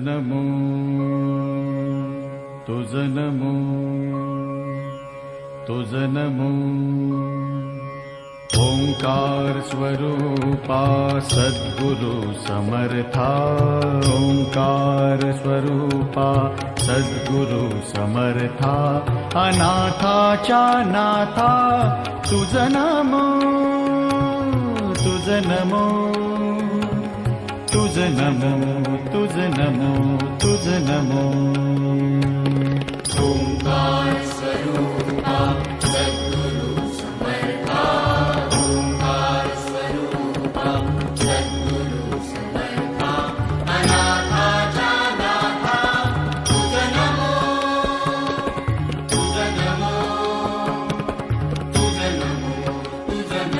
नमो तुझ नमो तुझ नमो ओंकार स्वरूपा सद्गुरु समर्था ओंकार स्वरूपा सद्गुरु समर्था अनाथाच्या नाथा तुझ नमो तुझ नमो तुझ नमो तुझ नमो तुझ नमो ओंकार स्वरूपा